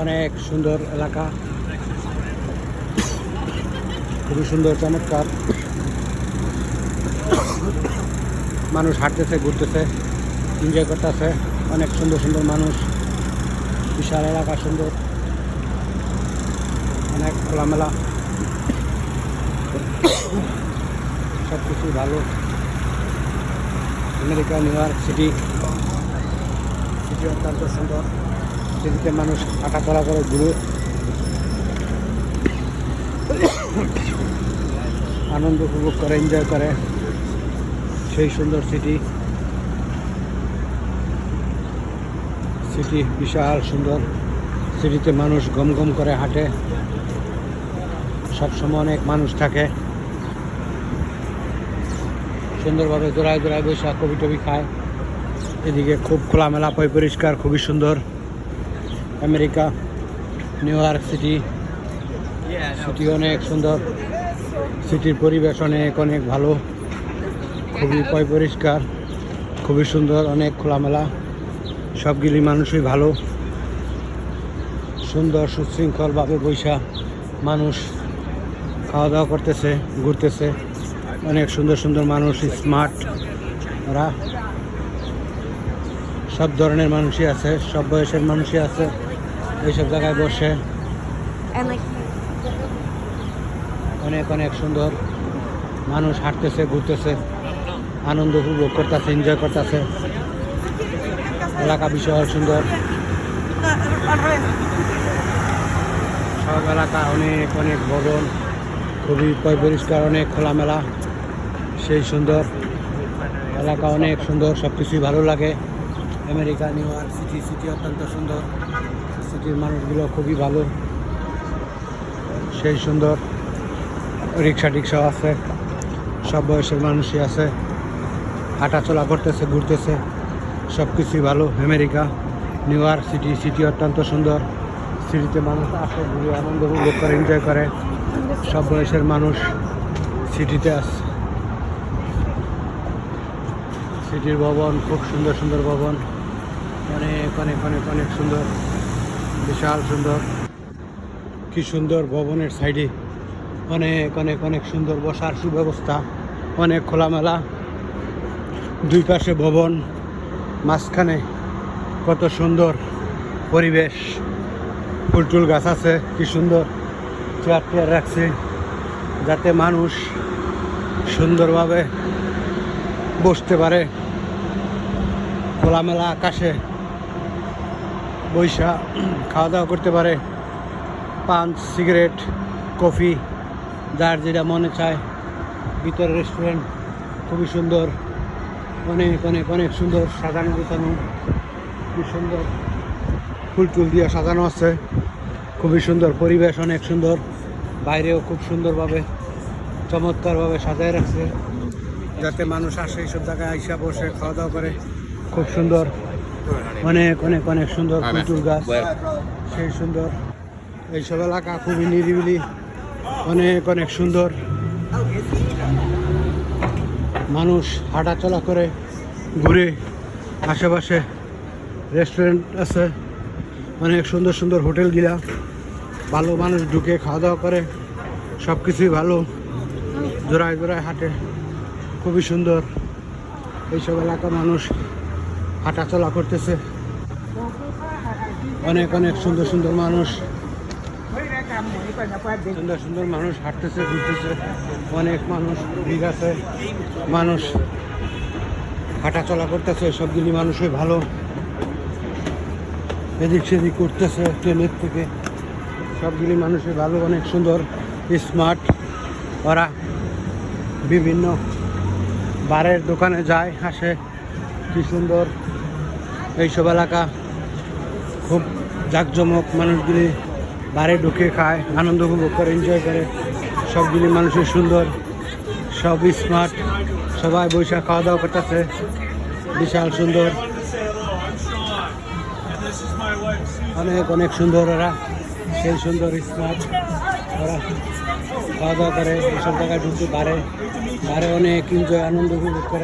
অনেক সুন্দর এলাকা, খুবই সুন্দর চমৎকার। মানুষ হাঁটতেছে, ঘুরতেছে, এনজয় করতেছে। অনেক সুন্দর সুন্দর মানুষ, বিশাল এলাকা, সুন্দর, অনেক খোলামেলা, সব কিছু ভালো। আমেরিকা নিউ ইয়র্ক সিটি অত্যন্ত সুন্দর। সিটিতে মানুষ হাঁটাচলা করে, ঘুরে, আনন্দ উপভোগ করে, এনজয় করে। সেই সুন্দর সিটি বিশাল সুন্দর। সিটিতে মানুষ গম গম করে হাঁটে, সবসময় অনেক মানুষ থাকে। সুন্দরভাবে জোড়ায় জোড়ায় বসে কবি টবি খায়। এদিকে খুব খোলামেলা, পরিষ্কার, খুবই সুন্দর। আমেরিকা নিউ ইয়র্ক সিটি অনেক সুন্দর। সিটির পরিবেশ অনেক অনেক ভালো, খুবই পরিষ্কার, খুবই সুন্দর, অনেক খোলামেলা। সবগুলি মানুষই ভালো, সুন্দর সুশৃঙ্খলভাবে বৈশা মানুষ খাওয়া দাওয়া করতেছে, ঘুরতেছে। অনেক সুন্দর সুন্দর মানুষ, স্মার্ট। ওরা সব ধরনের মানুষই আছে, সব বয়সের মানুষই আছে এইসব জায়গায় বসে। অনেক অনেক সুন্দর মানুষ হাঁটতেছে, ঘুরতেছে, আনন্দ উপভোগ করতেছে, এনজয় করতেছে। এলাকা বিশাল সুন্দর, সব এলাকা অনেক অনেক ভবন, খুবই পরিষ্কার, অনেক খোলামেলা, সেই সুন্দর এলাকা, অনেক সুন্দর, সব কিছুই ভালো লাগে। আমেরিকা নিউ ইয়র্ক সিটি অত্যন্ত সুন্দর। সিটির মানুষগুলো খুবই ভালো, সেই সুন্দর। রিক্সা টিক্সাও আছে, সব বয়সের মানুষই আছে, হাঁটাচলা করতেছে, ঘুরতেছে, সব কিছুই ভালো। আমেরিকা নিউ ইয়র্ক সিটি অত্যন্ত সুন্দর। সিটিতে মানুষ আসে, ঘুরে, আনন্দ উপভোগ করে, এনজয় করে। সব বয়সের মানুষ সিটিতে আসে। সিটির ভবন খুব সুন্দর সুন্দর ভবন, অনেক অনেক অনেক অনেক সুন্দর, বিশাল সুন্দর। কি সুন্দর ভবনের সাইডে অনেক অনেক অনেক সুন্দর বসার সুব্যবস্থা, অনেক খোলামেলা। দুই পাশে ভবন, মাঝখানে কত সুন্দর পরিবেশ, ফুলটুল গাছ আছে, কি সুন্দর চেয়ার টেয়ার রাখছে যাতে মানুষ সুন্দরভাবে বসতে পারে। খোলামেলা আকাশে বৈশা খাওয়া দাওয়া করতে পারে। পান, সিগারেট, কফি, যার যেটা মনে চায়। ভিতরে রেস্টুরেন্ট খুবই সুন্দর, অনেক অনেক অনেক সুন্দর, সাজানো গোছানো, কি সুন্দর ফুল টুল দিয়ে সাজানো আছে, খুবই সুন্দর পরিবেশ, অনেক সুন্দর। বাইরেও খুব সুন্দরভাবে চমৎকারভাবে সাজায় রাখছে যাতে মানুষ আসে এইসব জায়গায় আইসা বসে খাওয়া দাওয়া করে। খুব সুন্দর, অনেক অনেক অনেক সুন্দর ফুল টুল গাছ, সেই সুন্দর। এইসব এলাকা খুবই নিরিবিলি, অনেক অনেক সুন্দর। মানুষ হাঁটাচলা করে, ঘুরে, আশেপাশে রেস্টুরেন্ট আছে, অনেক সুন্দর সুন্দর হোটেল গিলা ভালো। মানুষ ঢুকে খাওয়া দাওয়া করে, সব কিছুই ভালো। জোড়ায় জোড়ায় হাঁটে, খুবই সুন্দর। এইসব এলাকা মানুষ হাঁটাচলা করতেছে, অনেক অনেক সুন্দর সুন্দর মানুষ, সুন্দর সুন্দর মানুষ হাঁটতেছে, ঘুরতেছে। অনেক মানুষ ভিড় আছে, মানুষ হাঁটাচলা করতেছে, সবগুলি মানুষই ভালো। এদিক সেদিক করতেছে ট্রেনের থেকে, সবগুলি মানুষই ভালো, অনেক সুন্দর, স্মার্ট। ওরা বিভিন্ন বারের দোকানে যায়, আসে, কি সুন্দর। এইসব এলাকা খুব জাঁকজমক, মানুষগুলি বারে ঢুকে খায়, আনন্দ উপভোগ করে, এনজয় করে। সবগুলি মানুষের সুন্দর, সব স্মার্ট, সবাই বৈশাখ খাওয়া দাওয়া করতেছে, বিশাল সুন্দর, অনেক অনেক সুন্দর। ওরা সেই সুন্দর স্মার্ট, ওরা খাওয়া দাওয়া করে, এইসব জায়গায় ঢুকতে পারে, অনেক এনজয়, আনন্দ উপভোগ করে।